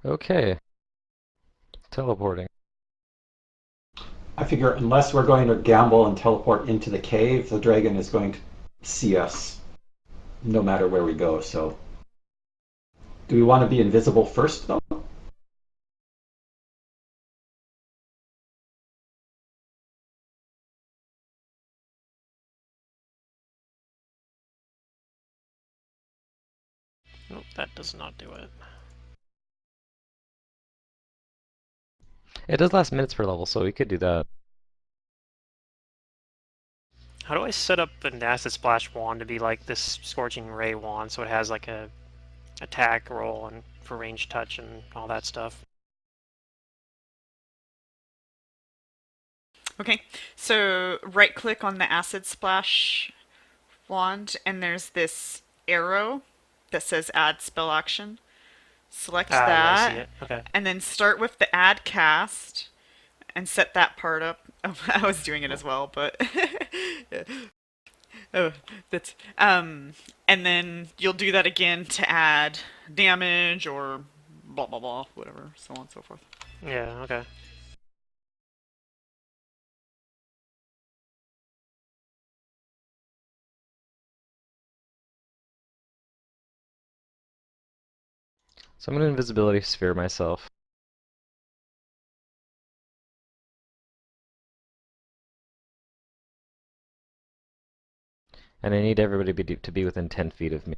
Okay, teleporting. I figure unless we're going to gamble and teleport into the cave, the dragon is going to see us no matter where we go. So, do we want to be invisible first, though? Nope, that does not do it. It does last minutes per level, so we could do that. How do I set up an Acid Splash wand to be like this Scorching Ray wand so it has like a attack roll and for range touch and all that stuff? Okay, so right click on the acid splash wand and there's this arrow that says add spell action. Select Ah, yeah, I see that it. Okay. and then start with the add cast and set that part up. Oh, I was doing it as well, but oh, that's and then you'll do that again to add damage or blah blah blah, whatever, so on and so forth. Yeah, okay. So I'm gonna invisibility sphere myself. And I need everybody to be within 10 feet of me.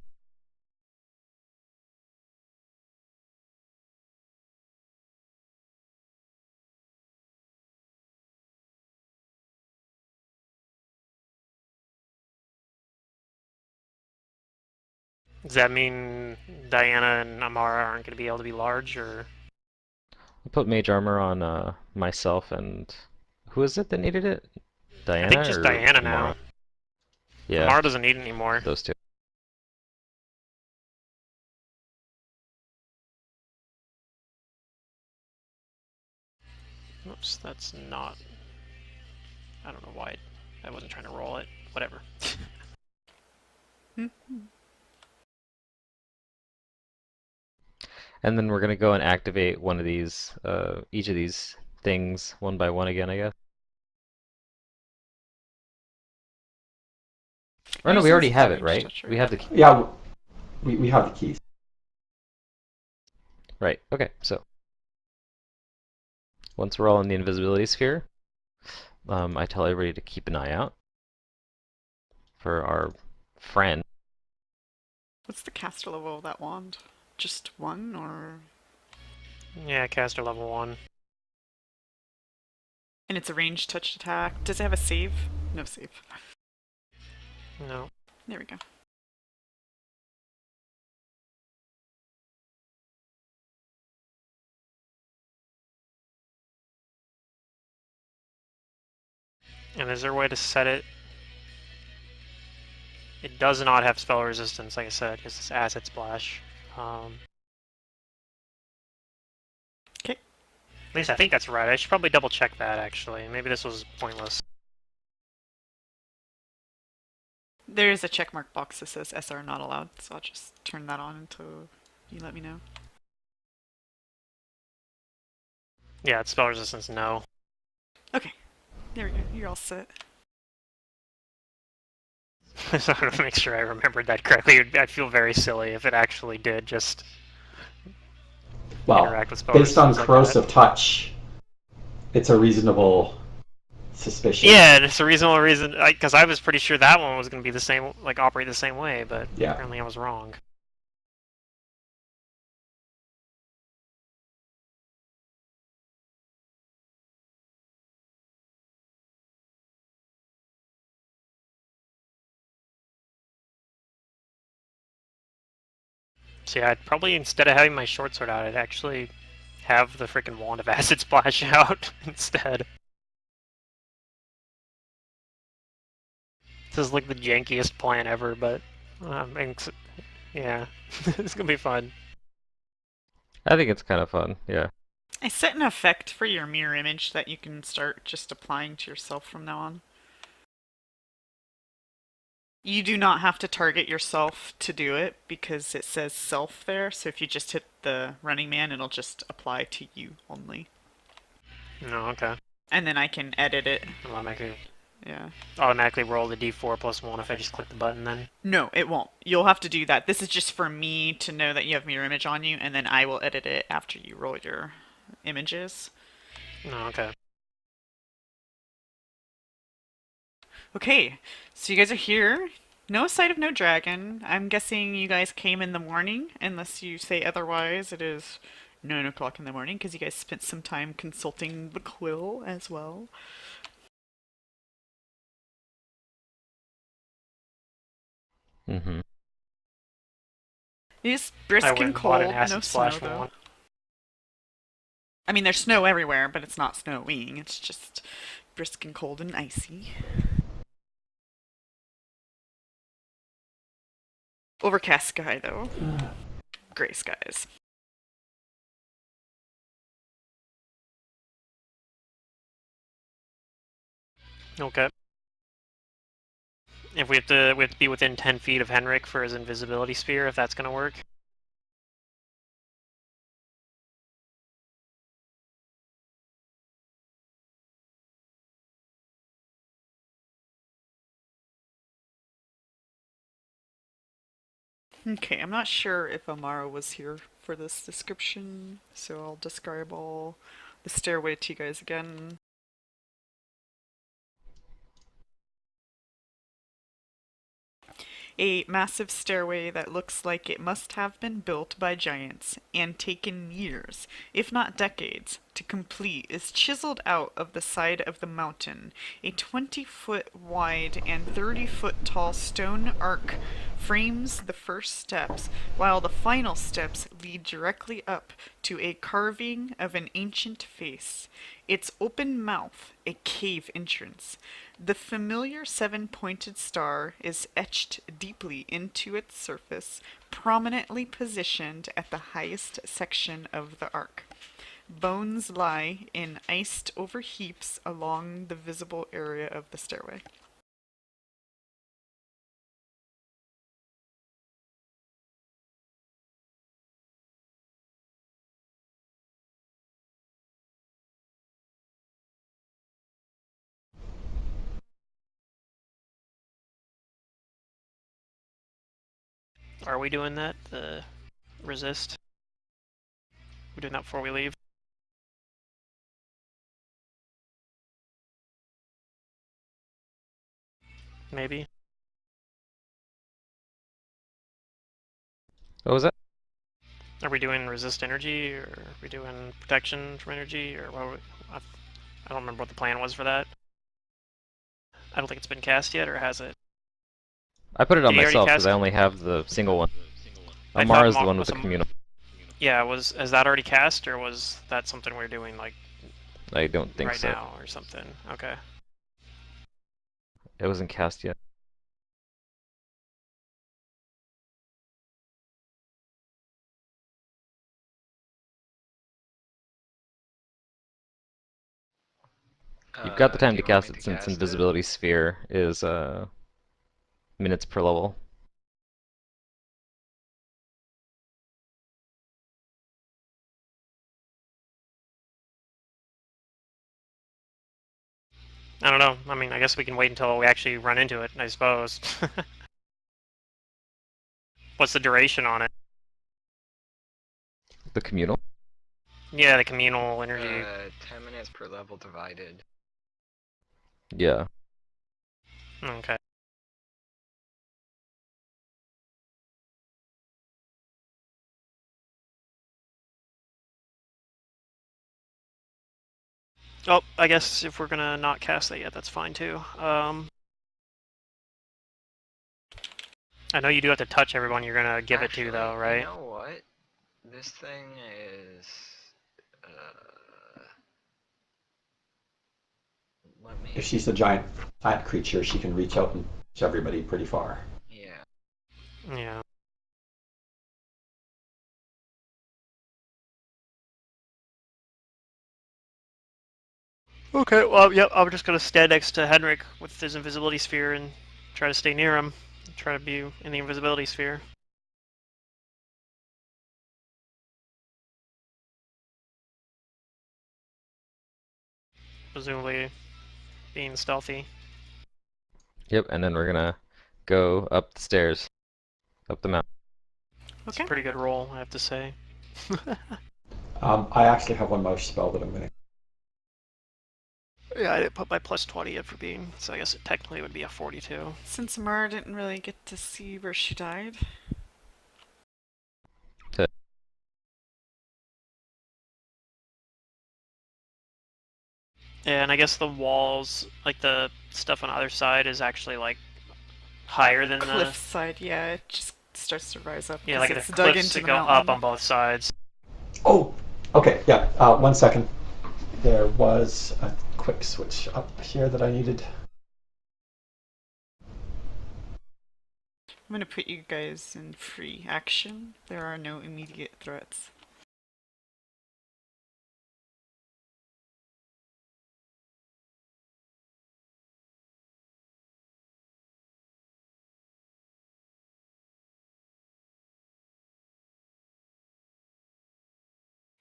Does that mean Diana and Amara aren't going to be able to be large, or? I put mage armor on myself and who is it that needed it? I think Diana just or Diana now. Amara? Yeah, Amara doesn't need it anymore. those two. Oops, that's not... I don't know why I wasn't trying to roll it. Whatever. And then we're gonna go and activate one of these, each of these things one by one again, I guess. Or no, we already Uses the have it, range right? touch, We right? have the key. Yeah, we have the keys. Right, okay, so once we're all in the invisibility sphere, I tell everybody to keep an eye out for our friend. What's the caster level of that wand? Just one, or? Yeah, caster level 1. And it's a ranged touch attack. Does it have a save? No save. No. There we go. And is there a way to set it? It does not have spell resistance, like I said, because it's Acid Splash. Okay. At least I think that's right. I should probably double check that, actually. Maybe this was pointless. There is a checkmark box that says SR not allowed, so I'll just turn that on until you let me know. Yeah, it's spell resistance, no. Okay. There we go. You're all set. So I want to make sure I remembered that correctly. I'd feel very silly if it actually did just Well, interact with spell based on resistance like that. corrosive touch, it's a reasonable suspicion. Yeah, and it's a reasonable reason, because I was pretty sure that one was going to be the same, like operate the same way, but Yeah. apparently I was wrong. So yeah, I'd probably, instead of having my short sword out, I'd actually have the freaking wand of acid splash out instead. This is like the jankiest plan ever, but yeah, it's gonna be fun. I think it's kind of fun, yeah. I set an effect for your mirror image that you can start just applying to yourself from now on. You do not have to target yourself to do it because it says self there. So if you just hit the running man, it'll just apply to you only. No, okay. And then I can edit it. I'll Yeah. automatically roll the d4 plus 1 if I just click the button then. No, it won't. You'll have to do that. This is just for me to know that you have mirror image on you, and then I will edit it after you roll your images. No, okay. Okay, so you guys are here. No sight of no dragon. I'm guessing you guys came in the morning, unless you say otherwise. It is 9 o'clock in the morning because you guys spent some time consulting the quill as well. Mm-hmm. It's brisk I went and and bought an cold. acid No snow splash though. wand. I mean, there's snow everywhere, but it's not snowing. It's just brisk and cold and icy. Overcast sky though. Gray skies. Okay. If we have to be within 10 feet of Henrik for his invisibility sphere, if that's gonna work. Okay, I'm not sure if Amara was here for this description, so I'll describe all the stairway to you guys again. A massive stairway that looks like it must have been built by giants and taken years, if not decades, to complete is chiseled out of the side of the mountain. A 20-foot wide and 30-foot tall stone arc frames the first steps, while the final steps lead directly up to a carving of an ancient face. Its open mouth, a cave entrance. The familiar seven-pointed star is etched deeply into its surface, prominently positioned at the highest section of the arc. Bones lie in iced-over heaps along the visible area of the stairway. Are we doing that? The resist? We're doing that before we leave? Maybe? What was that? Are we doing resist energy, or are we doing protection from energy, or what? I don't remember what the plan was for that. I don't think it's been cast yet, or has it? I put it on Did he already myself because cast I it? only have the single one. I Amara thought is the one with the was communal. Yeah, is that already cast, or was that something we're doing like I don't think right so. now, or something? Okay. It wasn't cast yet. You've got the time to cast it since invisibility sphere is minutes per level. I don't know. I mean, I guess we can wait until we actually run into it, I suppose. What's the duration on it? The communal? Yeah, the communal energy. 10 minutes per level divided. Yeah. Okay. Oh, I guess if we're gonna not cast that yet, that's fine too. I know you do have to touch everyone you're gonna give Actually, it to, though, right? You know what? This thing is. Let me. If she's a giant plant creature, she can reach out and reach everybody pretty far. Yeah. Yeah. Okay, well, yep, I'm just gonna stand next to Henrik with his invisibility sphere and try to stay near him. Try to be in the invisibility sphere. Presumably being stealthy. Yep, and then we're gonna go up the stairs, up the mountain. It's Okay. a pretty good roll, I have to say. I actually have one more spell that I'm going to. Yeah, I didn't put my plus 20 in for being, so I guess it technically would be a 42. Since Mara didn't really get to see where she died. Yeah, and I guess the walls, like the stuff on either side, is actually like higher than Cliff side, yeah, it just starts to rise up. yeah, 'cause like it's the dug cliffs into that the go mountain. up on both sides. Oh, okay, yeah. 1 second. There was a quick switch up here that I needed. I'm gonna put you guys in free action. There are no immediate threats.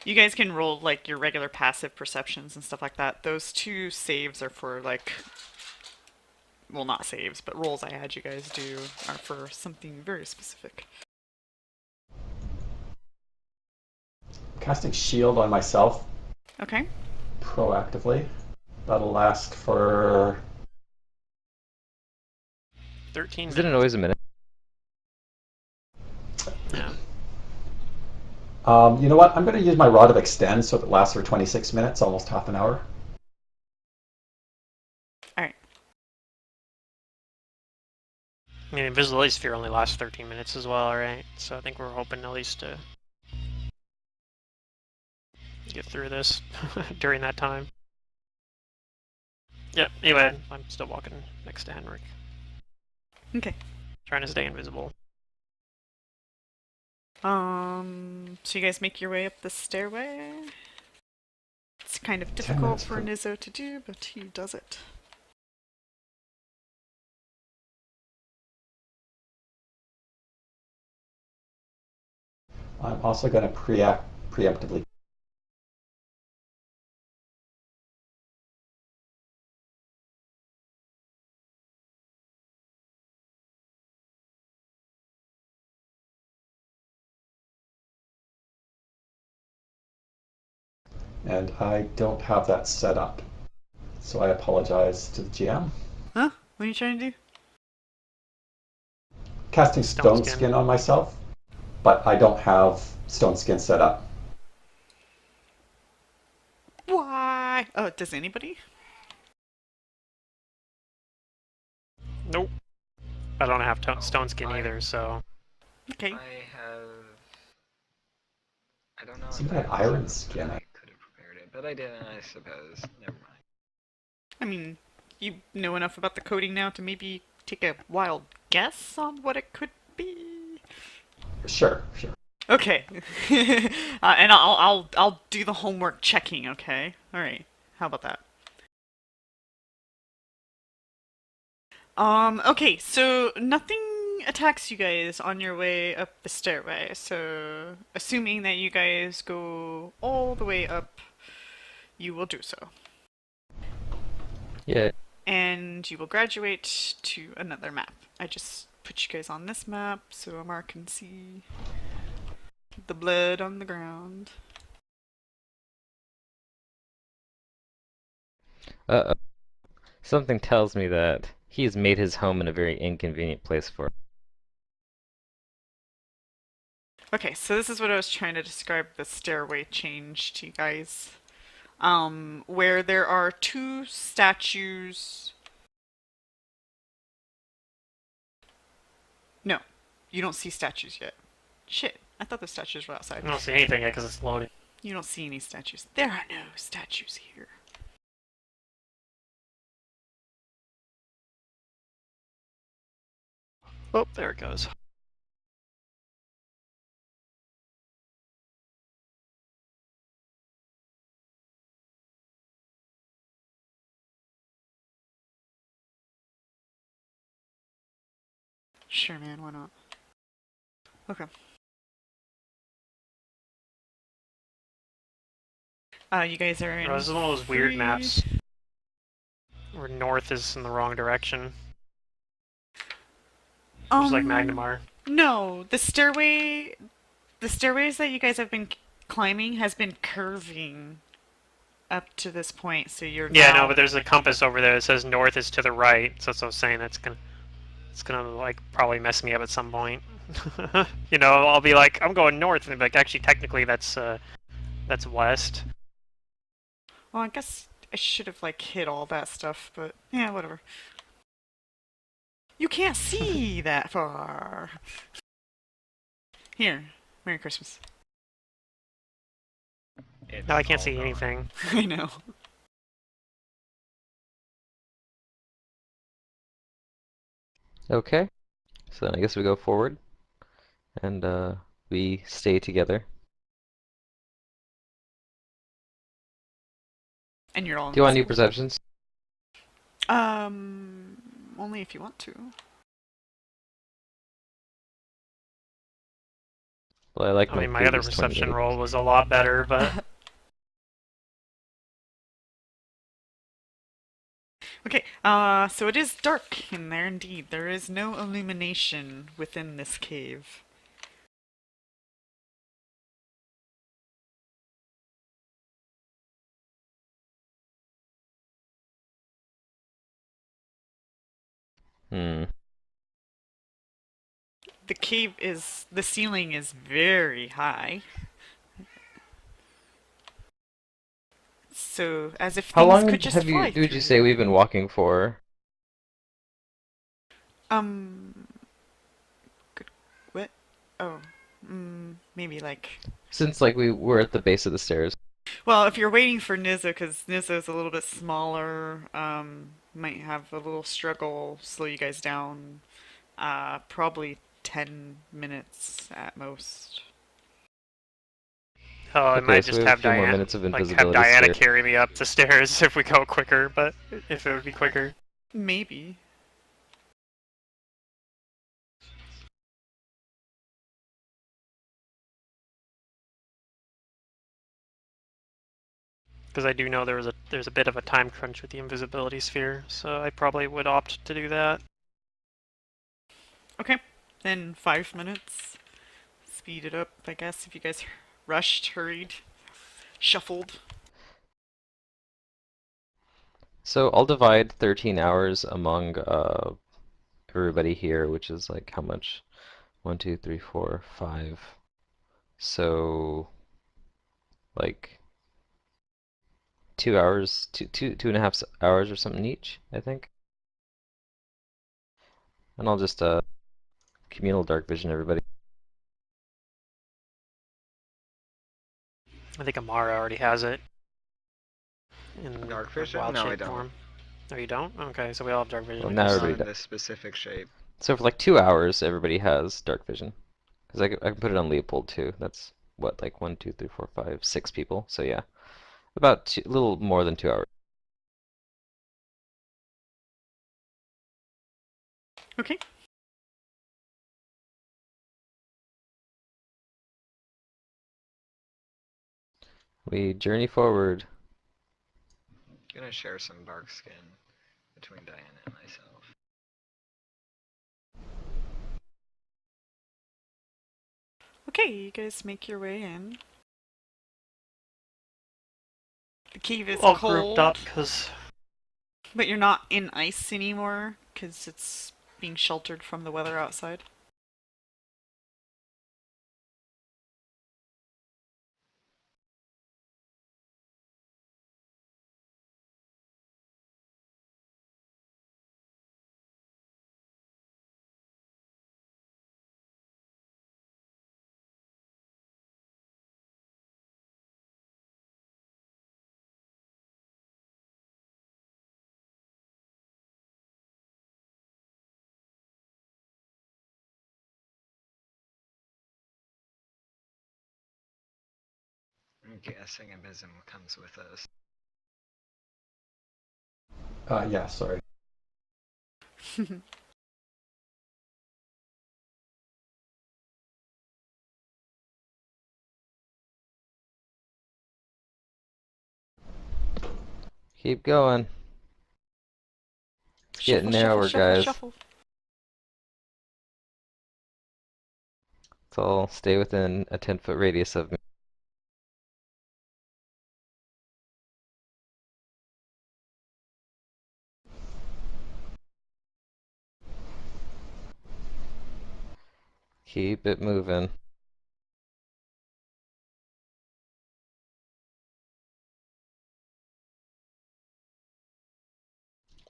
You guys can roll like your regular passive perceptions and stuff like that. Those 2 saves are for like, well, not saves, but rolls I had you guys do are for something very specific. Casting shield on myself Okay. proactively. That'll last for 13 Is it minutes. always a minute? Yeah. You know what? I'm going to use my Rod of Extend so that it lasts for 26 minutes, almost half an hour. Alright. I mean, invisibility sphere only lasts 13 minutes as well, right? So I think we're hoping at least to get through this during that time. Yep, anyway, I'm still walking next to Henrik. Okay. Trying to stay invisible. So you guys make your way up the stairway. It's kind of 10 difficult minutes for for- Nizzo to do, but he does it. I'm also going to preemptively. And I don't have that set up. So I apologize to the GM. Huh? What are you trying to do? Casting Stone Stone Skin. Skin on myself, but I don't have Stone Skin set up. Why? Oh, does anybody? Nope. I don't have stone skin either, so Okay. I don't know if Somebody I had have Iron set up, Skin. but I could have prepared it, but I didn't, I suppose. Never mind. I mean, you know enough about the coding now to maybe take a wild guess on what it could be. Sure. Okay. And I'll do the homework checking. Okay. All right. How about that? Okay, so nothing attacks you guys on your way up the stairway. So, assuming that you guys go all the way up, you will do so. Yeah. And you will graduate to another map. I just put you guys on this map so Amar can see the blood on the ground. Uh-oh. Something tells me that he's made his home in a very inconvenient place for us. Okay, so this is what I was trying to describe the stairway change to you guys. Where there are 2 statues. No, you don't see statues yet. Shit, I thought the statues were outside. I don't see anything yet because it's loading. You don't see any statues. There are no statues here. Oh, there it goes. Sure, man. Why not? Okay. You guys are in. This is one of those weird maps where north is in the wrong direction. Just like Magnamar. No, the stairways that you guys have been climbing has been curving up to this point, so you're Yeah, now... no, but there's a compass over there that says north is to the right. So that's what I was saying. It's gonna like probably mess me up at some point. You know, I'll be like, I'm going north, and they'll be like, actually, technically, that's west. Well, I guess I should have like hit all that stuff, but yeah, whatever. You can't see that far. Here, Merry Christmas. It's No, I can't all see gone. anything. I know. Okay, so then I guess we go forward and we stay together. And you're all Do you want new invisible. perceptions? Only if you want to. Well, I like I my mean, my other previous perception 28. roll was a lot better, but Okay, so it is dark in there indeed. There is no illumination within this cave. Hmm. The ceiling is very high. So, as if How things long could just fly would you through say here. we've been walking for? Good, what? Oh, maybe like... Since like we were at the base of the stairs. Well, if you're waiting for Nizza, because Nizza is a little bit smaller, might have a little struggle, slow you guys down. Probably 10 minutes at most. oh, I Okay, might so just we have a have few more Diana, minutes of like have invisibility Diana stairs. carry me up the stairs if we go quicker. But if it would be quicker. Maybe. Because I do know there's a bit of a time crunch with the invisibility sphere, so I probably would opt to do that. Okay, then 5 minutes. Speed it up, I guess, if you guys rushed, hurried, shuffled. So I'll divide 13 hours among everybody here, which is like how much? 1, 2, 3, 4, 5. So like 2 hours, two and a half hours or something each, I think. And I'll just communal dark vision everybody. I think Amara already has it in Dark her vision? wild No, I shape don't. form. Oh, you don't? Okay, so we all have dark vision. Well, I now guess. everybody Not in does. this specific shape. So for like 2 hours, everybody has dark vision. Because I can put it on Leopold too. That's what, like 1, 2, 3, 4, 5, 6 people. So yeah, about a little more than 2 hours. Okay. We journey forward. Gonna share some dark skin between Diana and myself. Okay, you guys make your way in. The cave is All cold, grouped up because but you're not in ice anymore, because it's being sheltered from the weather outside. I'm guessing Abysm comes with us. Yeah, sorry. Keep going. It's getting narrower, guys. Shuffle. So I'll stay within a 10-foot radius of me. Keep it moving.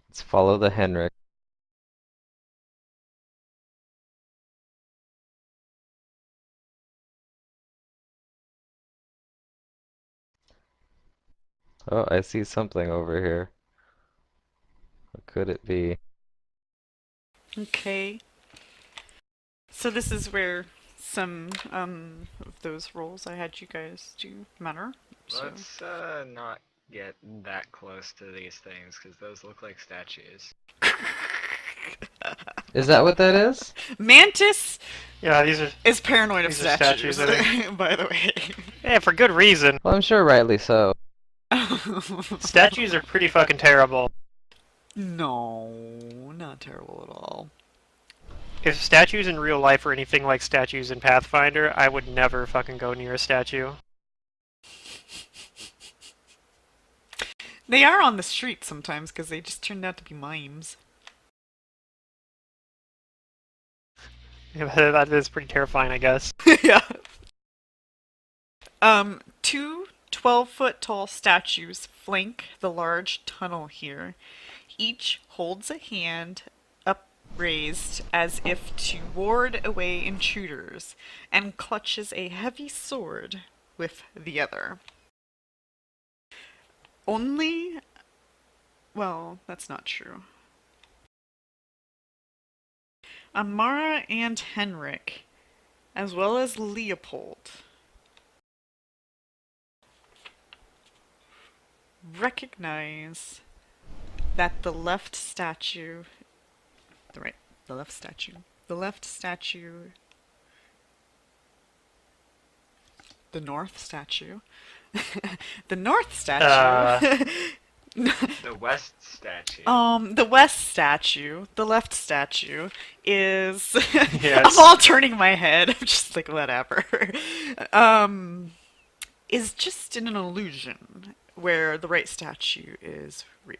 Let's follow the Henrik. Oh, I see something over here. What could it be? Okay. So this is where some of those roles I had you guys do matter. So Let's not get that close to these things, because those look like statues. Is that what that is? Mantis Yeah, these are is paranoid of These are statues, statues, I think. by the way. yeah for good reason. Well, I'm sure rightly so. Statues are pretty fucking terrible. No, not terrible at all. If statues in real life were anything like statues in Pathfinder, I would never fucking go near a statue. They are on the street sometimes because they just turned out to be mimes. Yeah, that is pretty terrifying, I guess. Yeah. Two 12-foot tall statues flank the large tunnel here. Each holds a hand upraised as if to ward away intruders, and clutches a heavy sword with the other. Only... well, that's not true. Amara and Henrik, as well as Leopold, recognize that the left statue, the left statue, the north statue, the north statue, The west statue. the west statue, the left statue is. Yes. I'm all turning my head. I'm just like whatever. Is just in an illusion, where the right statue is real.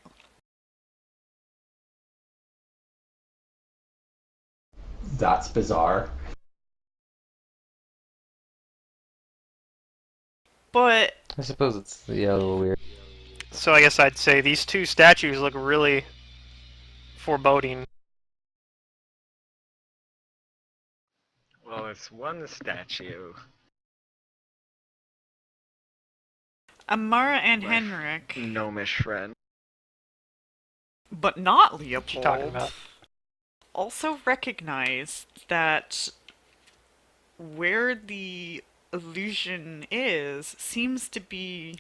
That's bizarre. But I suppose it's a little weird. So I guess I'd say these two statues look really foreboding. Well, it's one statue. Amara and My Henrik, Gnomish friend. but not What you Leopold, talking about? also recognize that where the illusion is seems to be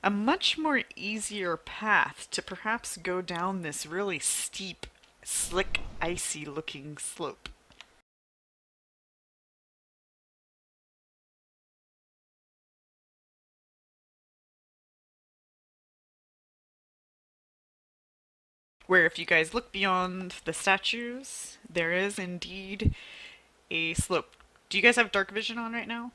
a much more easier path to perhaps go down this really steep, slick, icy looking slope. Where if you guys look beyond the statues, there is indeed a slope. Do you guys have dark vision on right now?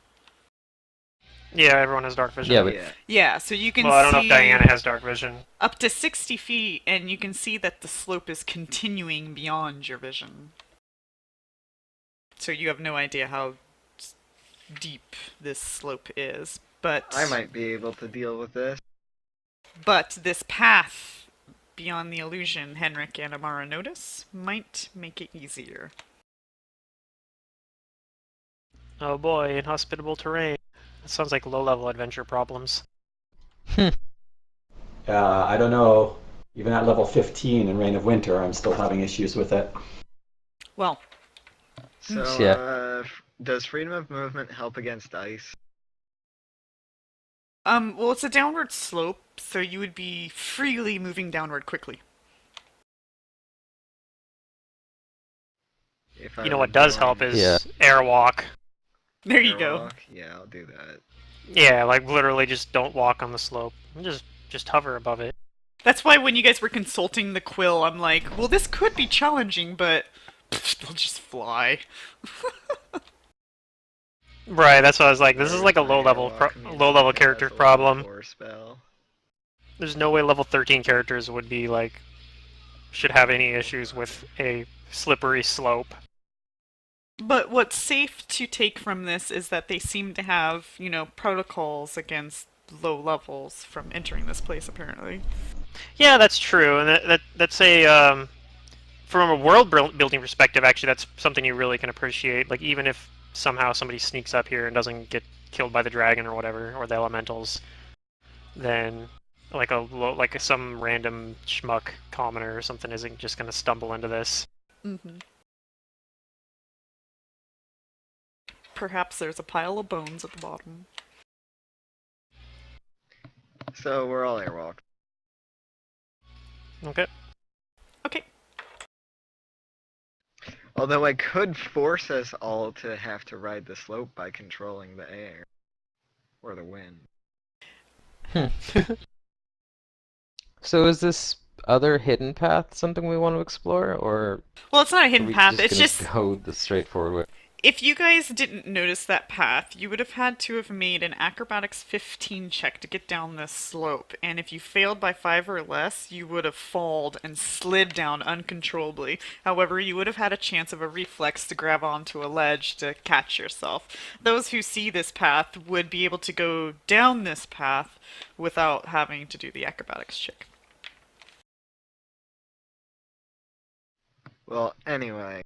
Yeah, everyone has dark vision. Yeah, but Yeah. Yeah, so you can Well, I don't know see if Diana has dark vision. up to 60 feet, and you can see that the slope is continuing beyond your vision. So you have no idea how deep this slope is, but I might be able to deal with this. But this path beyond the illusion Henrik and Amara notice might make it easier. Oh boy, inhospitable terrain. That sounds like low-level adventure problems. I don't know. Even at level 15 in Reign of Winter, I'm still having issues with it. Well, So, Yeah. Does freedom of movement help against ice? well, it's a downward slope, so you would be freely moving downward quickly. If You know I'm what does going help is Yeah. airwalk. There you go. airwalk, yeah, I'll do that. Yeah, like literally just don't walk on the slope. Just hover above it. That's why when you guys were consulting the quill, I'm like, well, this could be challenging, but they'll just fly. Right, that's what I was like. This is Where's like a my airwalk means low that level it has character a level problem. 4 spell. There's no way level 13 characters would be like should have any issues with a slippery slope. But what's safe to take from this is that they seem to have, protocols against low levels from entering this place, apparently. Yeah, that's true, and that's a from a world building perspective. Actually, that's something you really can appreciate. Like even if somehow somebody sneaks up here and doesn't get killed by the dragon or whatever, or the elementals, then like some random schmuck commoner or something isn't just going to stumble into this. Mm-hmm. Perhaps there's a pile of bones at the bottom. So we're all airwalked. Okay. Okay. Although I could force us all to have to ride the slope by controlling the air. Or the wind. So is this other hidden path something we want to explore, or Well, it's not a are hidden we path. just It's gonna just go the straightforward way? if you guys didn't notice that path, you would have had to have made an acrobatics 15 check to get down this slope. And if you failed by 5 or less, you would have falled and slid down uncontrollably. However, you would have had a chance of a reflex to grab onto a ledge to catch yourself. Those who see this path would be able to go down this path without having to do the acrobatics check. Well, anyway.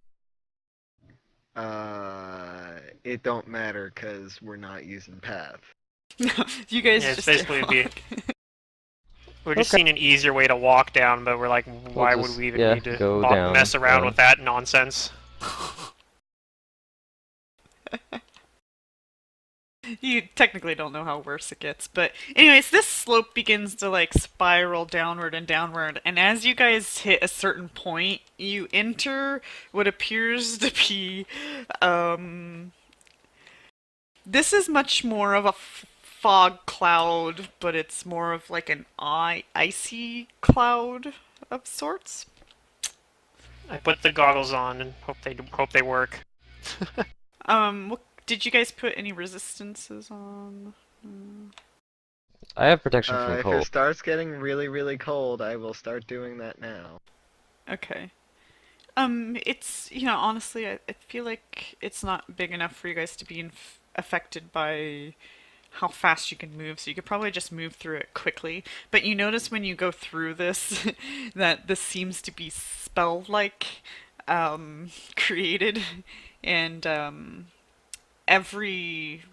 It don't matter because we're not using path. You guys Yeah, it's just basically airwalk. we're just Okay. seeing an easier way to walk down, but we're like, why would just, we even yeah, need to go down, mess around down. with that nonsense? You technically don't know how worse it gets, but anyways, this slope begins to like spiral downward and downward, and as you guys hit a certain point, you enter what appears to be, this is much more of a fog cloud, but it's more of like an icy cloud of sorts. I put the goggles on and hope they work. What, did you guys put any resistances on? I have protection from If it cold. starts getting really, really cold, I will start doing that now. Okay. It's, honestly, I feel like it's not big enough for you guys to be affected by how fast you can move, so you could probably just move through it quickly. But you notice when you go through this that this seems to be spell-like created, and every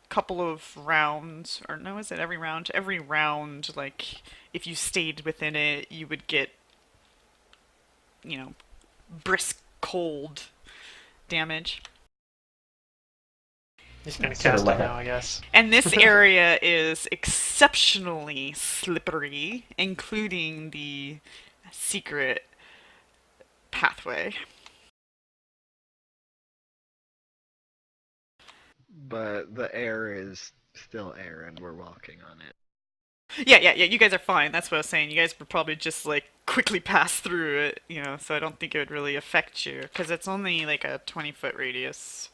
couple of rounds, or no, is it every round? Every round, like, if you stayed within it, you would get, brisk cold damage. He's gonna Sort of cast like it a- now, I guess. And this area is exceptionally slippery, including the secret pathway. But the air is still air and we're walking on it. Yeah, you guys are fine. That's what I was saying. You guys would probably just, like, quickly pass through it, so I don't think it would really affect you, because it's only, like, a 20-foot radius.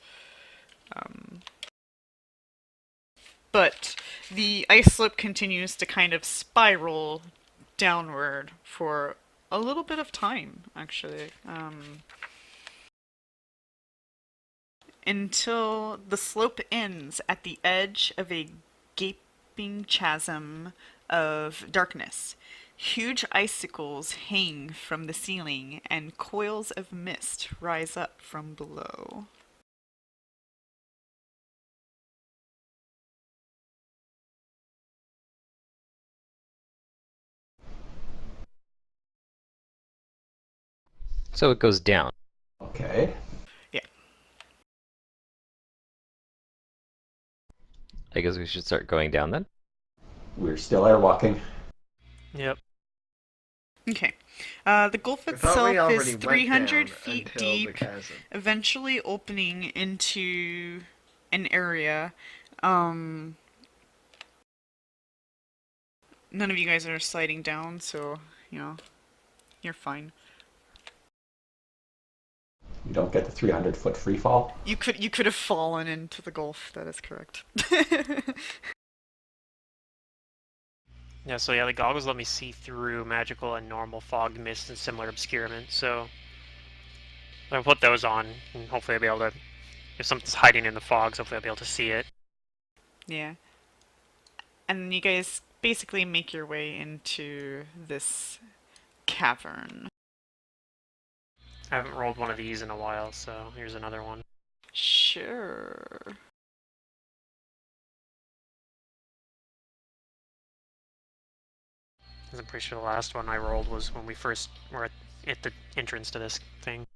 But the ice slope continues to kind of spiral downward for a little bit of time, actually. Until the slope ends at the edge of a gaping chasm of darkness. Huge icicles hang from the ceiling, and coils of mist rise up from below. So it goes down. Okay. I guess we should start going down then. We're still airwalking. Yep. Okay. The gulf I thought we itself already is went 300 down feet until the deep, chasm. eventually opening into an area None of you guys are sliding down, so, you know, you're fine. You don't get the 300-foot free fall. You could have fallen into the gulf, that is correct. Yeah, so yeah, the goggles let me see through magical and normal fog, mist, and similar obscurement, so I'll put those on, and hopefully I'll be able to, if something's hiding in the fogs, hopefully I'll be able to see it. Yeah. And you guys basically make your way into this cavern. I haven't rolled one of these in a while, so here's another one. Sure. I'm pretty sure the last one I rolled was when we first were at the entrance to this thing.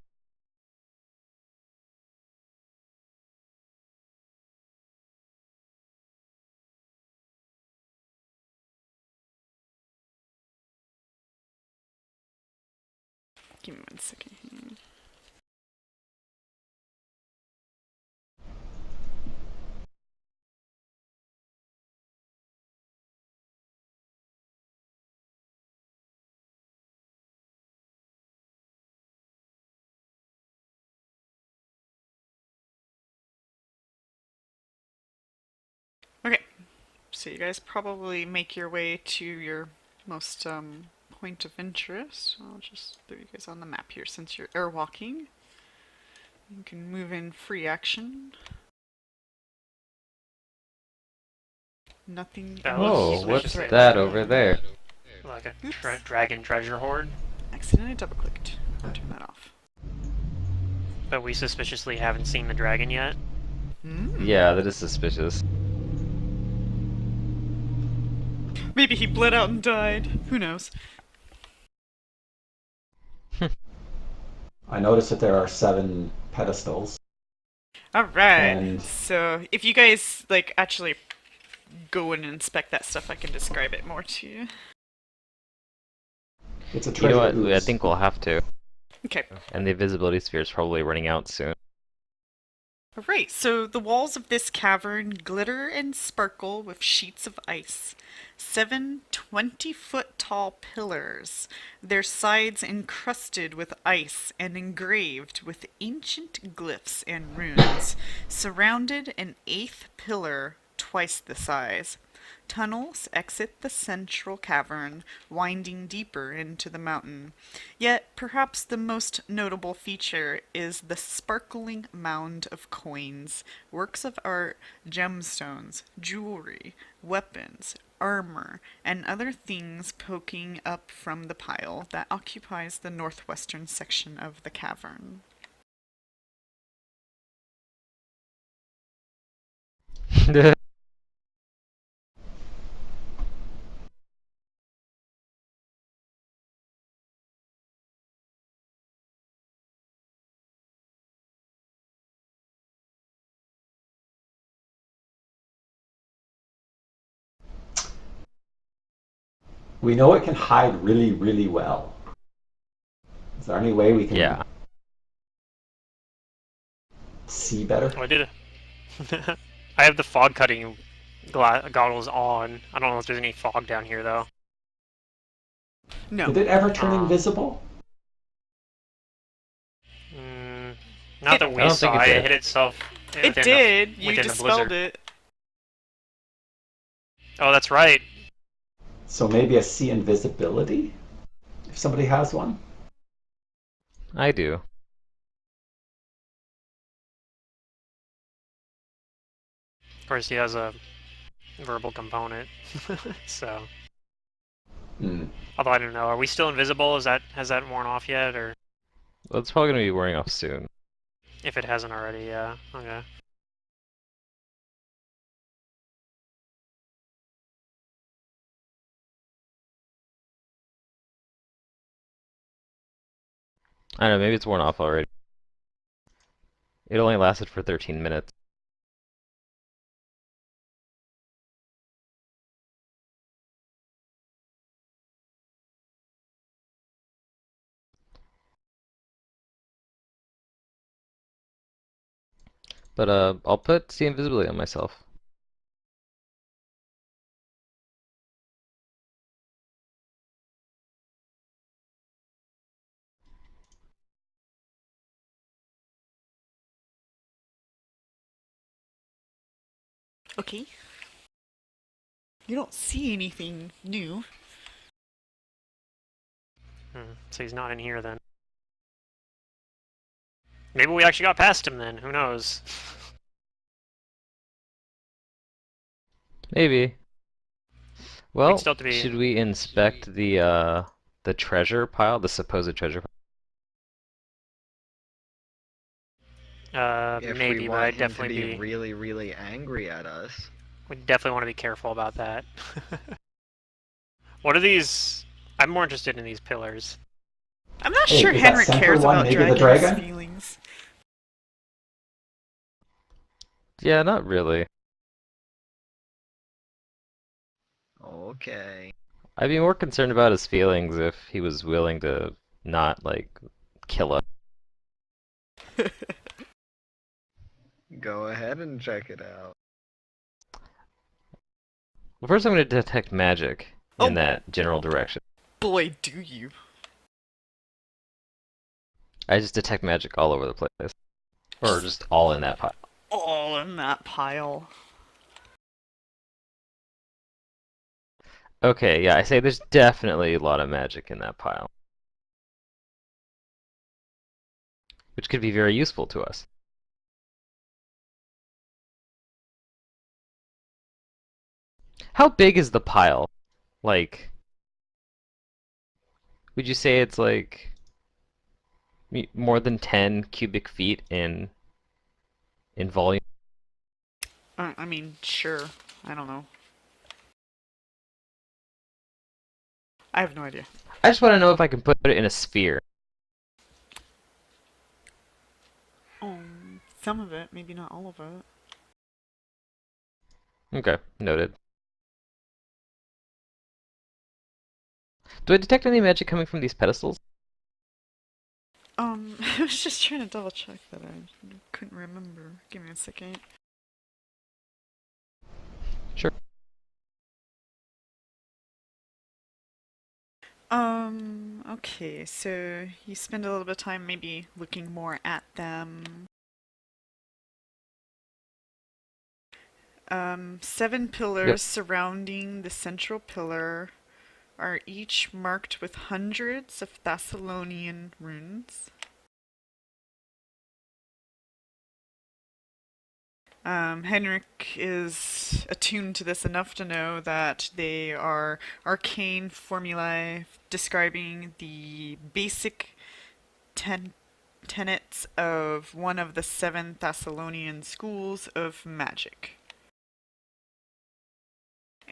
Give me 1 second here. Okay, so you guys probably make your way to your most point of interest. I'll just throw you guys on the map here since you're air walking. You can move in free action. Nothing. That Oh, looks what's suspicious. that over there? Like a Oops. dragon treasure hoard. Accidentally double clicked. I'll turn that off. But we suspiciously haven't seen the dragon yet. Yeah, that is suspicious. Maybe he bled out and died. Who knows? I noticed that there are 7 pedestals. Alright. And- So if you guys like actually go and inspect that stuff, I can describe it more to you. It's a You treasure know what? I ooze. think we'll have to. Okay. And the invisibility sphere is probably running out soon. Alright, so the walls of this cavern glitter and sparkle with sheets of ice. 7 20-foot tall pillars, their sides encrusted with ice and engraved with ancient glyphs and runes, surrounded an 8th pillar twice the size. Tunnels exit the central cavern, winding deeper into the mountain. Yet, perhaps the most notable feature is the sparkling mound of coins, works of art, gemstones, jewelry, weapons, armor, and other things poking up from the pile that occupies the northwestern section of the cavern. We know it can hide really, really well. Is there any way we can Yeah. see better? Oh, I did it. I have the fog cutting goggles on. I don't know if there's any fog down here though. No. Did it ever turn Oh. invisible? Not that we I don't saw. think it It did. hit itself. It did. You within the dispelled blizzard. it. Oh, that's right. So maybe a see invisibility? If somebody has one? I do. Of course, he has a verbal component. So, Hmm. although I don't know, are we still invisible? Has that worn off yet, or Well, it's probably gonna be wearing off soon. if it hasn't already? Yeah. Okay. I don't know, maybe it's worn off already. It only lasted for 13 minutes. But I'll put see invisibility on myself. Okay. You don't see anything new. So he's not in here then. Maybe we actually got past him then. Who knows? Maybe. We'd Well, still have to be. should we inspect the treasure pile, the supposed treasure pile? If we Maybe, but want I'd him to definitely be be. really, really angry at us. We definitely want to be careful about that. What are these? I'm more interested in these pillars. I'm not Hey, sure is that Henrik center cares one about maybe the dragons' dragon? feelings. Yeah, not really. Okay. I'd be more concerned about his feelings if he was willing to not, like, kill us. Go ahead and check it out. Well, first I'm going to detect magic in Oh. that general direction. Boy, do you. I just detect magic all over the place. Or just all in that pile. All in that pile. Okay, yeah, I say there's definitely a lot of magic in that pile. Which could be very useful to us. How big is the pile? Like, would you say it's like more than 10 cubic feet in volume? I mean, sure. I don't know. I have no idea. I just want to know if I can put it in a sphere. Some of it, maybe not all of it. Okay, noted. Do I detect any magic coming from these pedestals? I was just trying to double check that I couldn't remember. Give me a second. Sure. Okay, so you spend a little bit of time maybe looking more at them. 7 pillars surrounding the central pillar are each marked with hundreds of Thessalonian runes. Henrik is attuned to this enough to know that they are arcane formulae describing the basic tenets of one of the 7 Thessalonian schools of magic.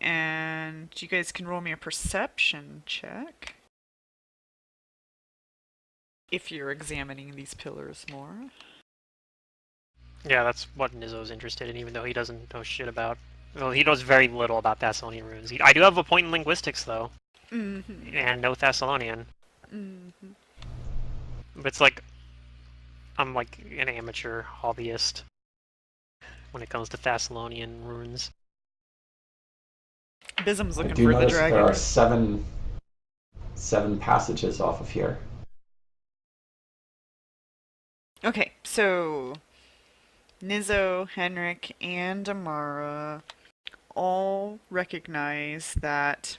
And you guys can roll me a perception check if you're examining these pillars more. Yeah, that's what Nizzo's interested in, even though he doesn't know shit about. Well, he knows very little about Thessalonian runes. I do have a point in linguistics, though, and no Thessalonian. But it's like I'm like an amateur hobbyist when it comes to Thessalonian runes. Bism's I looking do for the notice there are dragon. seven passages off of here. Okay, so Nizzo, Henrik, and Amara all recognize that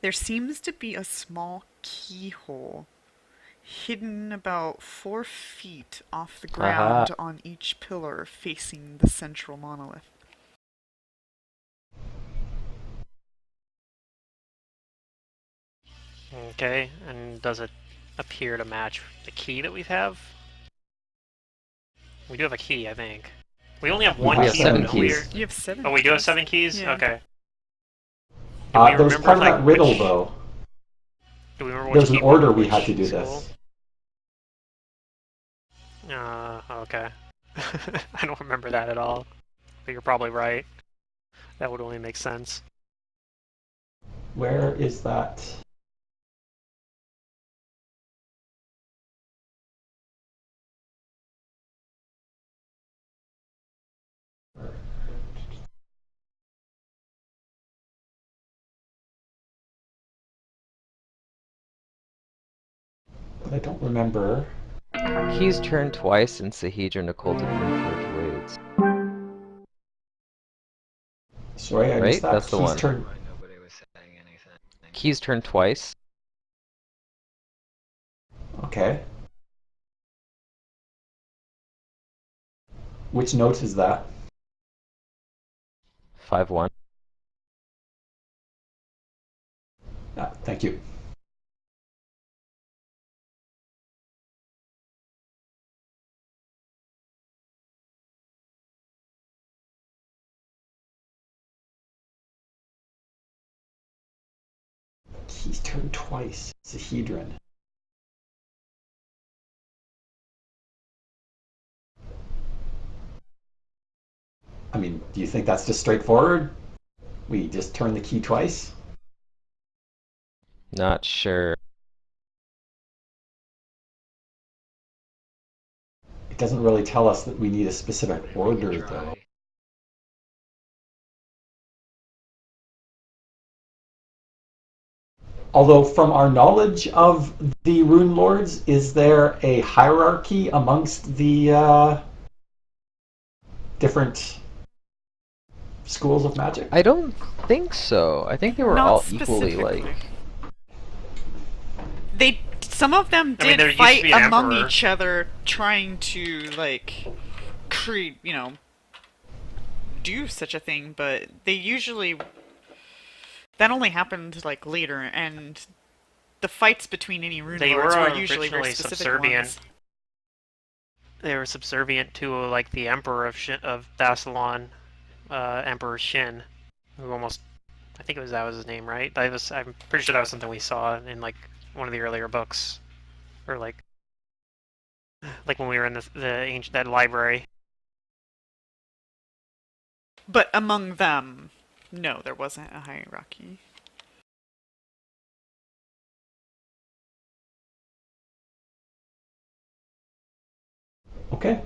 there seems to be a small keyhole hidden about 4 feet off the ground on each pillar facing the central monolith. Okay, and does it appear to match the key that we have? We do have a key, I think. We only have one have key, 7 though, don't we? keys. You have 7. Oh, we do have 7 keys? Yeah. Okay. Do we There's remember, part of like, that riddle, which, though. do we remember which There's an key order we which had to do school? this. Okay. I don't remember that at all. But you're probably right. That would only make sense. Where is that? But I don't remember. Keys turned twice in Sahedron occulted from forged ways. Sorry, I missed Right? that. That's the Keys one. turn. Why nobody was saying anything. Keys turn twice. Okay. Which note is that? 5-1. Thank you. Keys turn twice. Sahedron. I mean, do you think that's just straightforward? We just turn the key twice? Not sure. It doesn't really tell us that we need a specific But we order, can though. try. Although, from our knowledge of the Runelords, is there a hierarchy amongst the different schools of magic? I don't think so. I think they were Not all equally specifically. like. Some of them I mean, there did used to fight be an among emperor. each other, trying to like create, do such a thing. But they usually that only happened like later, and the fights between any rune They lords were were usually very originally specific subservient. ones. They were subservient to like the emperor of Thassalon, Emperor Shin, who almost, I think that was his name, right? I'm pretty sure that was something we saw in like one of the earlier books, or like when we were in the ancient that library. But among them, no, there wasn't a hierarchy. Okay.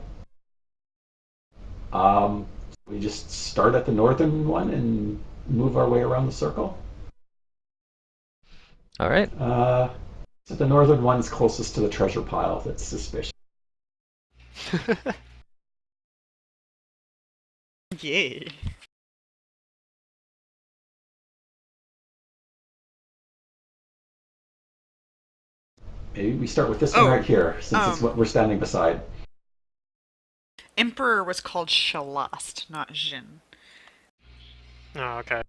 We just start at the northern one and move our way around the circle. All right. So the northern one's closest to the treasure pile. That's suspicious. Yay. Maybe we start with this one right here, since it's what we're standing beside. Emperor was called Shalast, not Jin. Oh, okay.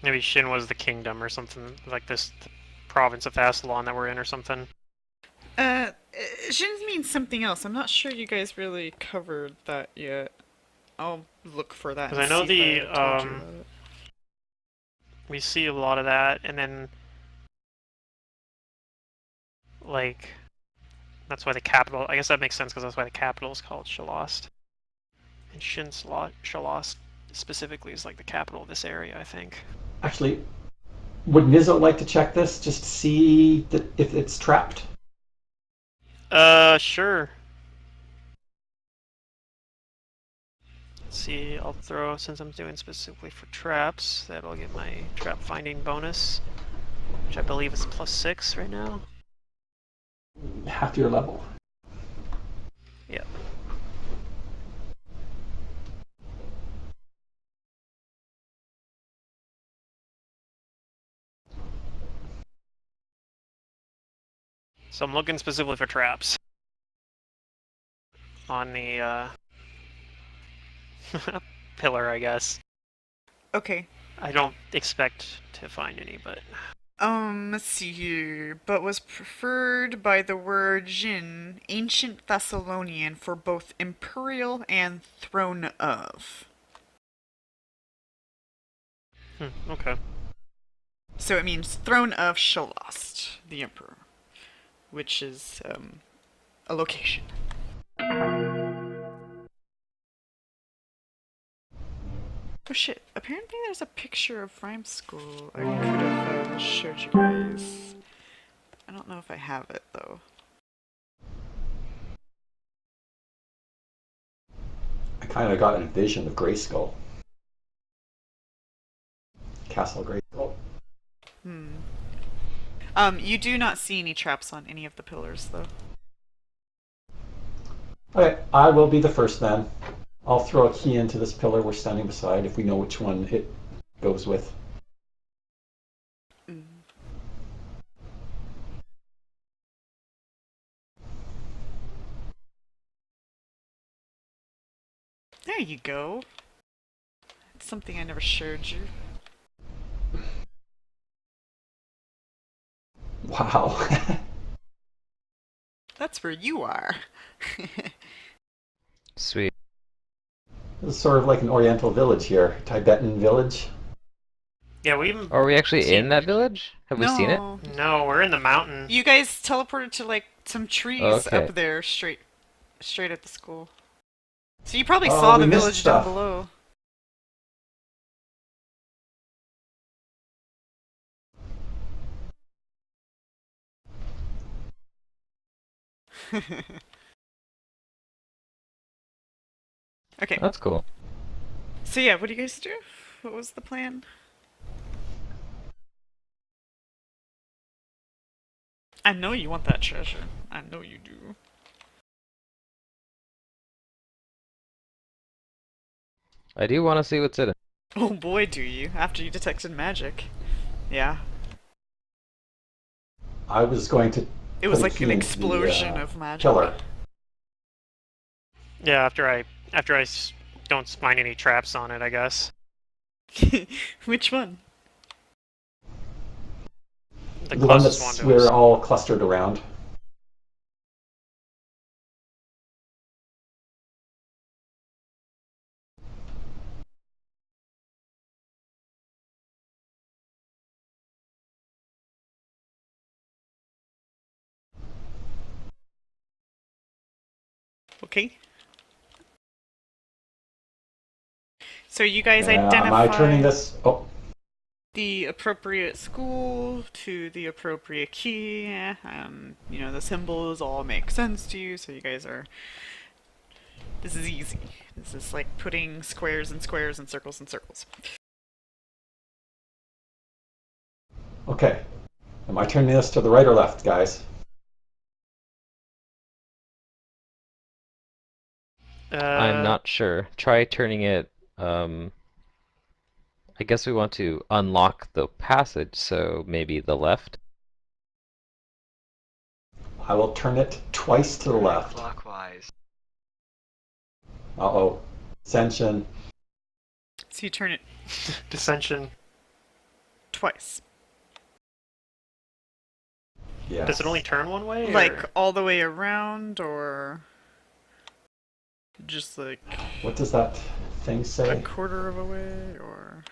Maybe Shin was the kingdom or something like this, the province of Thassalon that we're in or something. Jin means something else. I'm not sure you guys really covered that yet. I'll look for that. Because And I know see if I told you about it. we see a lot of that, and then like that's why the capital. I guess that makes sense because that's why the capital is called Shalast. And Shalast specifically is like the capital of this area, I think. Actually, would Nizzo like to check this just to see that if it's trapped? Sure. Let's see, I'll throw, since I'm doing specifically for traps, that'll get my trap finding bonus, which I believe is +6 right now. Half your level. Yep. So I'm looking specifically for traps on the pillar, I guess. Okay. I don't expect to find any, but Let's see here. But was preferred by the word Jin, ancient Thessalonian, for both imperial and throne of. okay. So it means throne of Shalast, the emperor, which is a location. Oh shit, apparently there's a picture of Rhyme School I could have showed you guys. I don't know if I have it though. I kind of got a vision of Grayskull. Castle Grayskull. You do not see any traps on any of the pillars, though. Okay, I will be the first then. I'll throw a key into this pillar we're standing beside if we know which one it goes with. Mm. There you go. It's something I never showed you. Wow. That's where you are. Sweet. This is sort of like an oriental village here. Tibetan village. Yeah, we even Are we actually in seen. that village? Have we seen it? No. No, we're in the mountain. You guys teleported to like some trees Okay. up there straight at the school. So you probably Oh, saw we the missed village down stuff. below. Okay. That's cool. So yeah, what do you guys do? What was the plan? I know you want that treasure. I know you do. I do want to see what's in it. Oh boy, do you, after you detected magic. Yeah. I was going to It was put a like key an into explosion the of magic. pillar. Yeah, after I don't find any traps on it, I guess. Which one? The The one closest that's one to we're us. all clustered around. Okay. So you guys Am I turning identify this? Oh, the appropriate school to the appropriate key. You know, the symbols all make sense to you, so you guys are... This is easy. This is like putting squares and squares and circles and circles. okay. Am I turning this to the right or left, guys? I'm Uh, not sure. Try turning it. I guess we want to unlock the passage, so maybe the left. I will turn it twice to the left. Clockwise. Uh-oh. Ascension. So you turn it dissension. twice. Yes. Does it only turn one way? Like or- all the way around, or just like What does that thing a say? quarter of a way, or...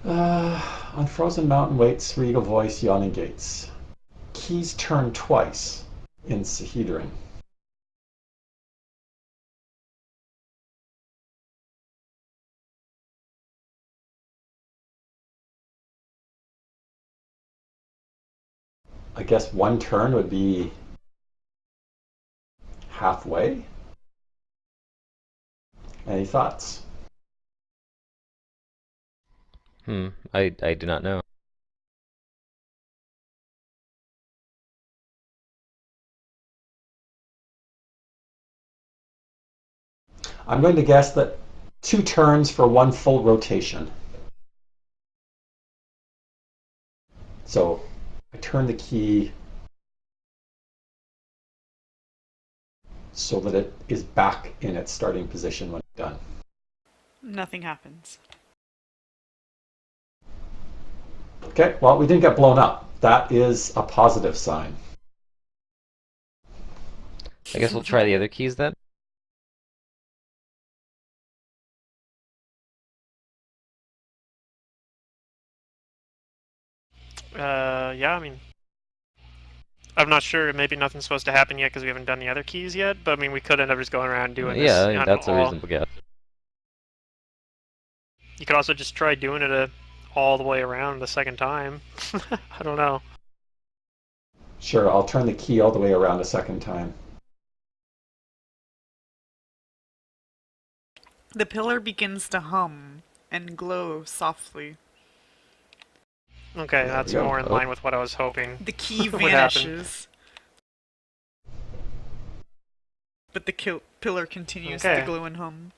On frozen mountain waits regal voice yawning gates. Keys turn twice in Sahedrin. I guess one turn would be halfway. Any thoughts? I do not know. I'm going to guess that 2 turns for 1 full rotation. So I turn the key so that it is back in its starting position when I'm done. Nothing happens. Okay, well, we didn't get blown up. That is a positive sign. I guess we'll try the other keys then. Yeah, I mean, I'm not sure. Maybe nothing's supposed to happen yet because we haven't done the other keys yet. But I mean, we could end up just going around doing this. Yeah, I mean, on that's a all. reasonable guess. You could also just try doing it all the way around the second time. I don't know. Sure, I'll turn the key all the way around a second time. The pillar begins to hum and glow softly. Okay, There that's we go. more in Oh. line with what I was hoping. The key What happened? vanishes. But the pillar continues Okay. to glow and hum.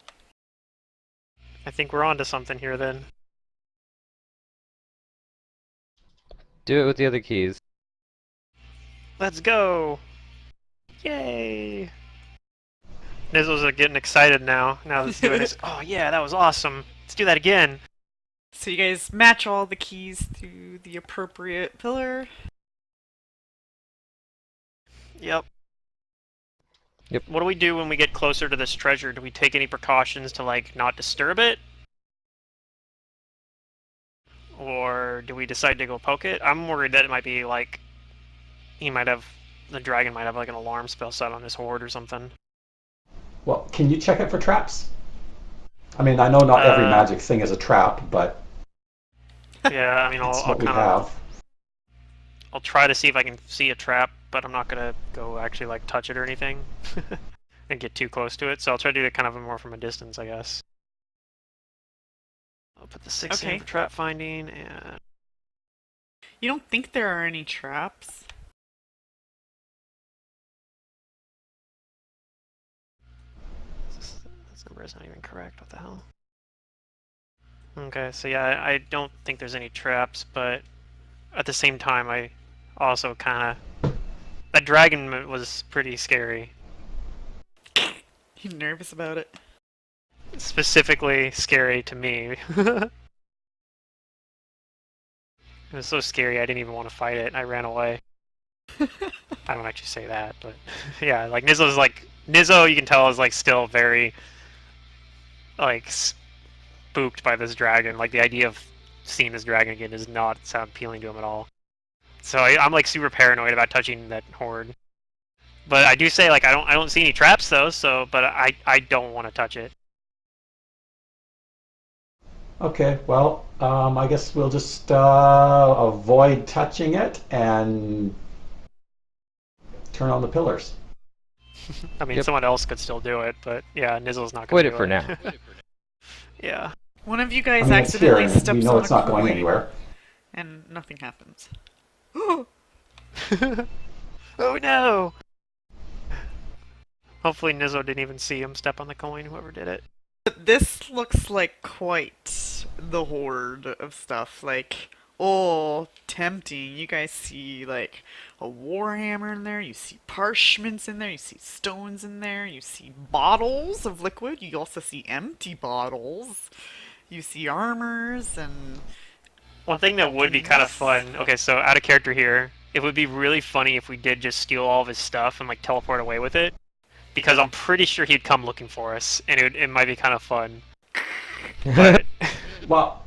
I think we're onto something here then. Do it with the other keys. Let's go! Yay! Nizzles are getting excited now. Now let's do it. Oh yeah, that was awesome. Let's do that again. So you guys match all the keys to the appropriate pillar. Yep. Yep. What do we do when we get closer to this treasure? Do we take any precautions to, like, not disturb it? Or do we decide to go poke it? I'm worried that it might be, like, the dragon might have, like, an alarm spell set on his horde or something. Well, can you check it for traps? I mean, I know not every Uh, magic thing is a trap, but Yeah, I mean, it's I'll what we kind of... have. I'll try to see if I can see a trap, but I'm not gonna go actually, like, touch it or anything. And get too close to it, so I'll try to do it kind of more from a distance, I guess. I'll put the 6 in Okay. for trap finding, and... You don't think there are any traps? This number is not even correct, what the hell? Okay, so yeah, I don't think there's any traps, but at the same time, I also kind of... That dragon was pretty scary. You nervous about it? Specifically scary to me. It was so scary I didn't even want to fight it. I ran away. I don't actually say that, but yeah, like Nizzo, you can tell is like still very like spooked by this dragon. Like the idea of seeing this dragon again does not sound appealing to him at all. So I'm like super paranoid about touching that horde. But I do say like I don't see any traps though. So but I don't want to touch it. Okay, well, I guess we'll just avoid touching it and turn on the pillars. I mean, Yep. someone else could still do it, but yeah, Nizzle's not Avoid gonna it do for now. Yeah. One of you I guys mean, it's here, accidentally and steps we know on it's a not going coin, anywhere. and nothing happens. Oh no! Hopefully Nizzo didn't even see him step on the coin, whoever did it. But this looks like quite the horde of stuff. Like, oh, tempting. You guys see, like, a warhammer in there. You see parchments in there. You see stones in there. You see bottles of liquid. You also see empty bottles. You see armors and... One thing that would be kind of fun, okay, so out of character here, it would be really funny if we did just steal all of his stuff and like teleport away with it. Because I'm pretty sure he'd come looking for us, and it might be kind of fun. But Well,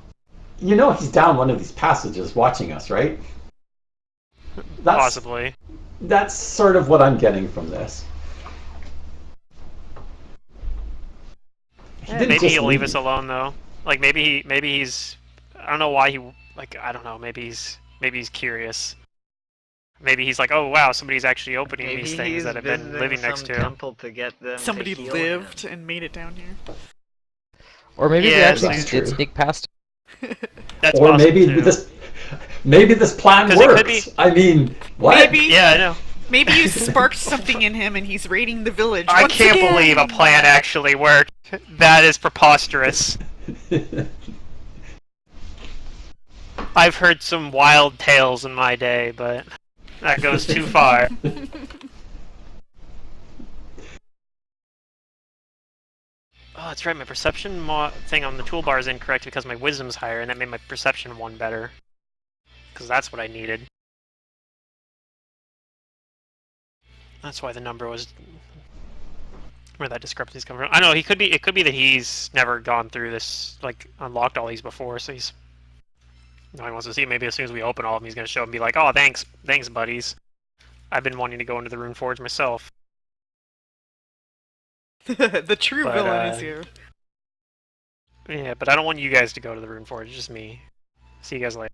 you know he's down one of these passages watching us, right? possibly. That's sort of what I'm getting from this. He didn't Maybe just he'll leave us leave. alone though. Like maybe he's I don't know why he like I don't know, maybe he's curious. Maybe he's like, oh wow, somebody's actually opening Maybe these things he's that I've been visiting living some next to. temple to get them Somebody to heal lived him. and made it down here. Or maybe they Yeah, actually that's just did true. sneak past. That's Or possible maybe too. this plan 'Cause it works. could be- I mean, what? Maybe, Yeah, I know. maybe you sparked something in him and he's raiding the village. I once can't again! believe a plan actually worked. That is preposterous. I've heard some wild tales in my day, but that goes too far. Oh, that's right. My perception thing on the toolbar is incorrect because my wisdom's higher, and that made my perception one better. Because that's what I needed. That's why the number was where that discrepancy's coming from. I know he could be. It could be that he's never gone through this, like unlocked all these before, so he's. Now he wants to see it. Maybe as soon as we open all of them, he's gonna show up and be like, "Oh, thanks, buddies. I've been wanting to go into the Rune Forge myself." The true But, villain is here. Yeah, but I don't want you guys to go to the Rune Forge. Just me. See you guys later.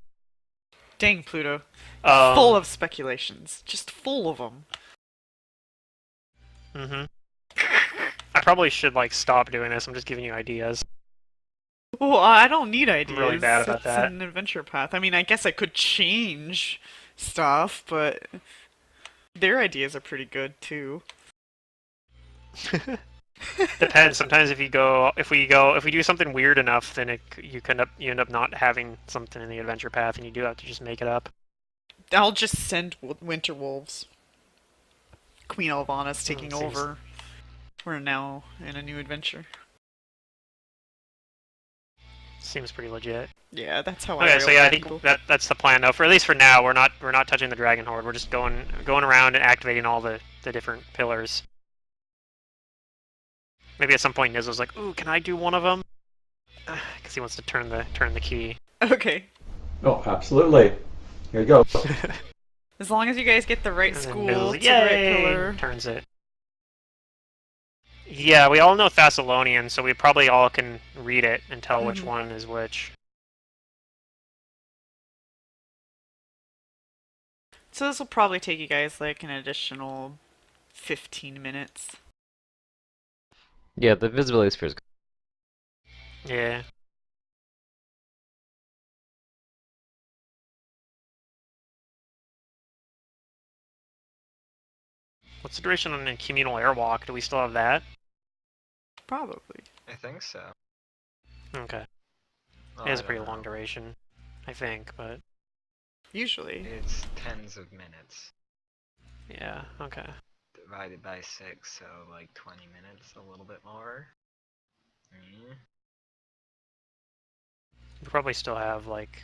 Dang, Pluto. Um, Full of speculations. Just full of them. I probably should like stop doing this. I'm just giving you ideas. Well, I don't need ideas. I'm really bad about It's that. an adventure path. I mean, I guess I could change stuff, but their ideas are pretty good too. Depends. Sometimes if we do something weird enough, then you end up not having something in the adventure path, and you do have to just make it up. I'll just send Winter Wolves. Queen Elvana's taking seems- over. We're now in a new adventure. Seems pretty legit. Yeah, that's how I Okay, so yeah, I railroad think people. that's the plan though. For at least for now, we're not touching the Dragon Horde. We're just going around and activating all the different pillars. Maybe at some point Nizzle's like, "Ooh, can I do one of them?" Because he wants to turn the key. Okay. Oh, absolutely. Here you go. As long as you guys get the right And then school Nizzle's to like, the right "Yay!" pillar. Turns it. Yeah, we all know Thessalonian, so we probably all can read it and tell which one is which. So this will probably take you guys like an additional 15 minutes. Yeah, the visibility sphere is good. Yeah. What's the duration on a communal airwalk? Do we still have that? Probably. I think so. Okay. Well, It has I a pretty don't long know. duration, I think, but Usually. It's tens of minutes yeah, okay. divided by 6, so like 20 minutes, a little bit more. Mm. We probably still have like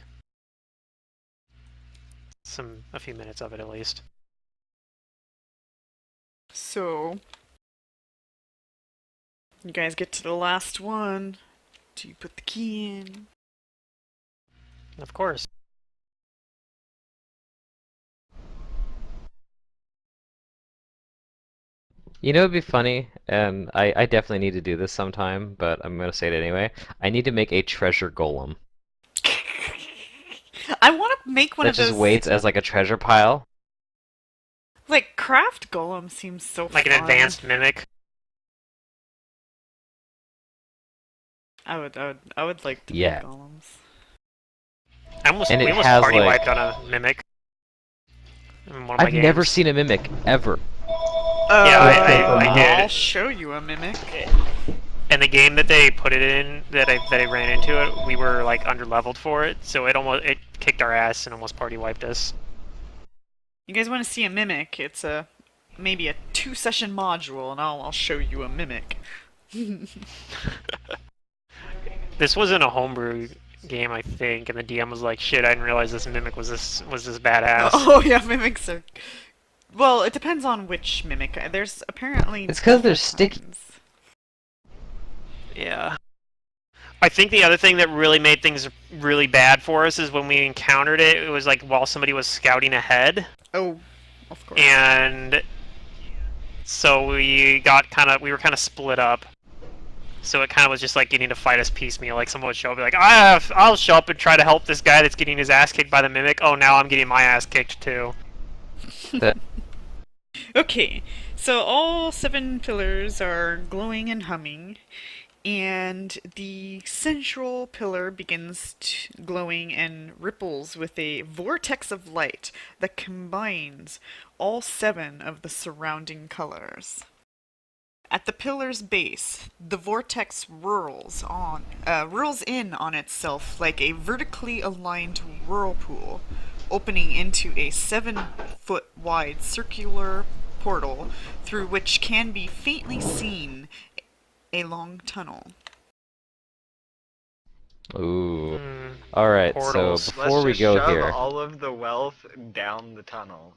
a few minutes of it at least. So, you guys get to the last one. Do you put the key in? Of course. You know, it'd be funny, and I definitely need to do this sometime, but I'm gonna say it anyway. I need to make a treasure golem I want to make one that of just those. waits as like a treasure pile. Like, craft golem seems so Like fun. an advanced mimic. I would like to Yeah. make golems. And We it almost has, party like- wiped on a mimic. In one of my I've never games. seen a mimic ever. Yeah, I did. I'll show you a mimic. And the game that they put it in, that I ran into it, we were like underleveled for it, so it kicked our ass and almost party wiped us. You guys want to see a mimic? It's maybe a 2-session module, and I'll show you a mimic. This wasn't a homebrew game, I think, and the DM was like, "Shit, I didn't realize this mimic was this badass." Oh yeah, mimics are. Well, it depends on which mimic. There's apparently. It's 'cause they're different sticky. kinds. Yeah. I think the other thing that really made things really bad for us is when we encountered it, it was like while somebody was scouting ahead, Oh, of course. and so we were kind of split up. So it kind of was just like getting to fight us piecemeal. Like someone would show up, and be like, I'll show up and try to help this guy that's getting his ass kicked by the mimic. Oh, now I'm getting my ass kicked too. Okay, so all 7 pillars are glowing and humming, and the central pillar begins glowing and ripples with a vortex of light that combines all 7 of the surrounding colors. At the pillar's base, the vortex whirls in on itself like a vertically aligned whirlpool, opening into a 7-foot wide circular portal through which can be faintly seen a long tunnel. Ooh. Hmm. Alright, so Portals. before Let's we just go shove here, all of the wealth down the tunnel.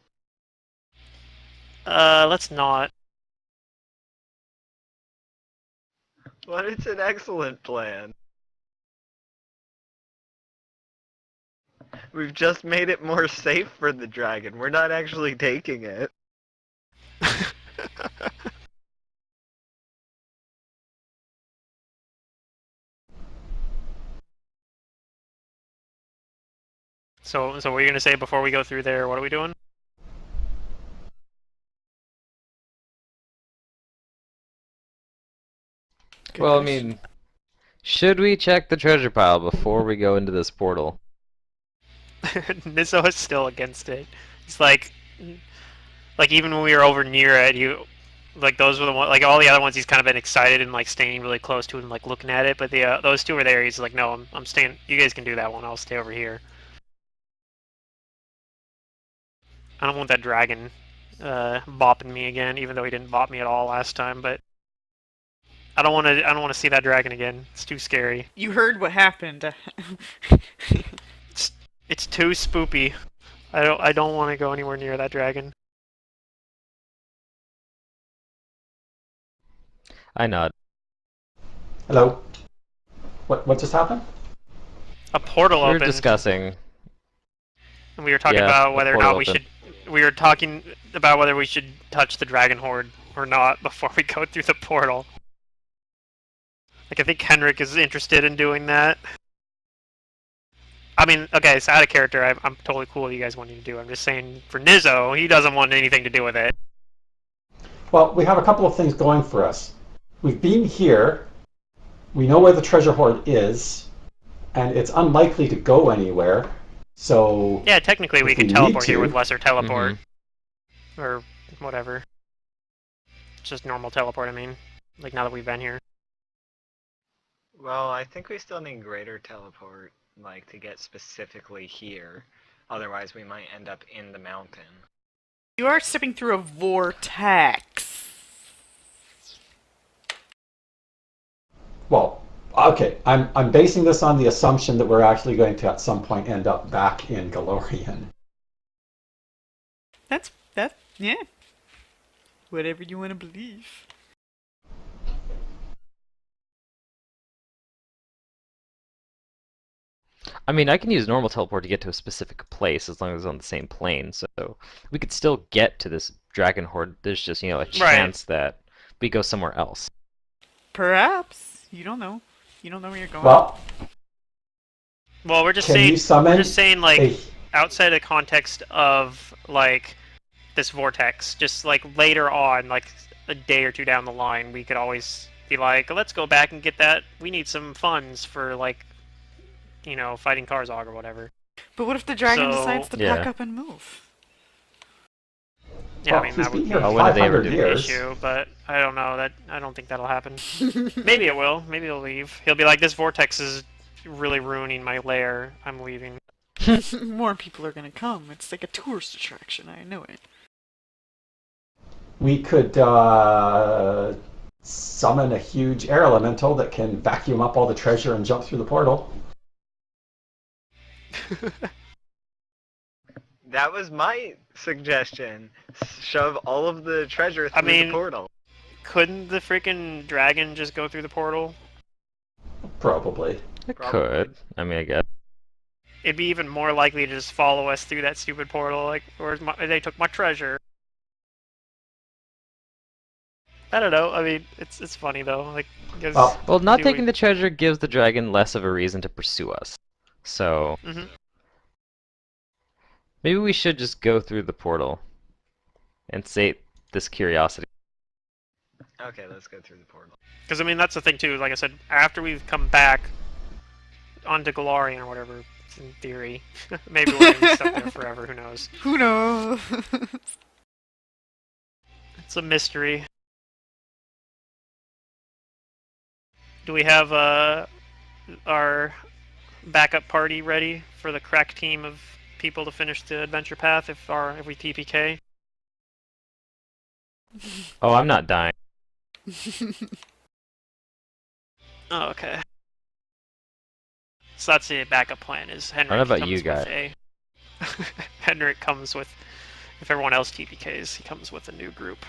Let's not. Well, it's an excellent plan. We've just made it more safe for the dragon. We're not actually taking it. So what are you gonna say before we go through there? What are we doing? Good well, I question. mean, Should we check the treasure pile before we go into this portal? Nizzo is still against it. He's like even when we were over near it, like those were the one, like all the other ones, he's kind of been excited and like standing really close to it and like looking at it. But the those two were there. He's like, no, I'm staying. You guys can do that one. I'll stay over here. I don't want that dragon bopping me again, even though he didn't bop me at all last time. But I don't want to. I don't want to see that dragon again. It's too scary. You heard what happened. It's too spoopy. I don't want to go anywhere near that dragon. I nod. Hello. What just happened? A portal We were opened, discussing. and we were talking Yeah, about the whether or portal not we opened. should. We were talking about whether we should touch the dragon horde or not before we go through the portal. Like I think Henrik is interested in doing that. I mean, okay, so out of character, I'm totally cool with you guys wanting to do it. I'm just saying, for Nizzo, he doesn't want anything to do with it. Well, we have a couple of things going for us. We've been here. We know where the treasure hoard is, and it's unlikely to go anywhere. So Yeah, technically we if could we teleport need here to- with lesser teleport. Or whatever. Just normal teleport, I mean. Like, now that we've been here. Well, I think we still need greater teleport, like, to get specifically here. Otherwise, we might end up in the mountain. You are stepping through a vortex. well, okay. I'm basing this on the assumption that we're actually going to at some point end up back in Galorian. Yeah. Whatever you want to believe. I mean, I can use normal teleport to get to a specific place as long as it's on the same plane. So we could still get to this dragon horde. There's just, a chance that we go somewhere else. Perhaps. You don't know. You don't know where you're going. Well, Well, we're just can saying, you summon we're just saying, like, a- outside the context of, like, this vortex, just, like, later on, like, a day or two down the line, we could always be like, let's go back and get that. We need some funds for, like, fighting Karzog or whatever. But what if the dragon So- decides to Yeah. pack up and move? Yeah, Well, I mean, he's that been would here be Oh, when did they ever 500 do years. issue, but I don't know. I don't think that'll happen. Maybe it will. Maybe he'll leave. He'll be like, this vortex is really ruining my lair. I'm leaving. More people are gonna come. It's like a tourist attraction. I know it. We could summon a huge air elemental that can vacuum up all the treasure and jump through the portal. That was my suggestion. Shove all of the treasure I through mean- the portal. Couldn't the freaking dragon just go through the portal? Probably. It Probably. could. I mean, I guess. It'd be even more likely to just follow us through that stupid portal. Like, they took my treasure. I don't know. I mean, it's funny though. Like, 'cause- Well, Well, not Do taking we- the treasure gives the dragon less of a reason to pursue us. So Mhm. maybe we should just go through the portal and sate this curiosity. Okay, let's go through the portal. Because I mean, that's the thing too. Like I said, after we've come back onto Galarian or whatever, in theory, maybe we're gonna be stuck there forever. Who knows? Who knows? It's a mystery. Do we have our backup party ready for the crack team of people to finish the adventure path if we TPK? Oh, I'm not dying. Oh, okay. So that's the backup plan. Is Henrik What about comes you with guys? a Henrik comes with, if everyone else TPKs, he comes with a new group.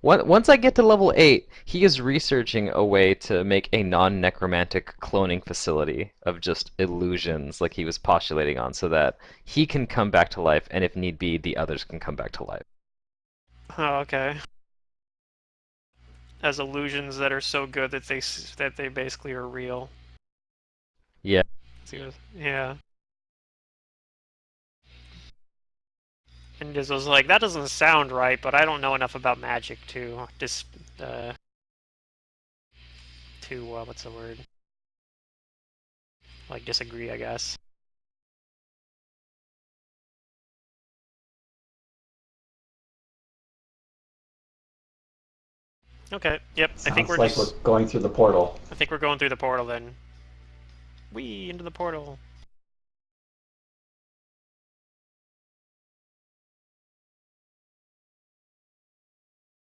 Once I get to level 8, he is researching a way to make a non-necromantic cloning facility of just illusions like he was postulating on so that he can come back to life, and if need be, the others can come back to life. Oh, okay. As illusions that are so good that they basically are real. Yeah. Yeah. And just was like, that doesn't sound right, but I don't know enough about magic to to what's the word? Like disagree, I guess. Okay. Yep. I think Sounds we're like just. we're going through the portal. I think we're going through the portal then. Whee into the portal.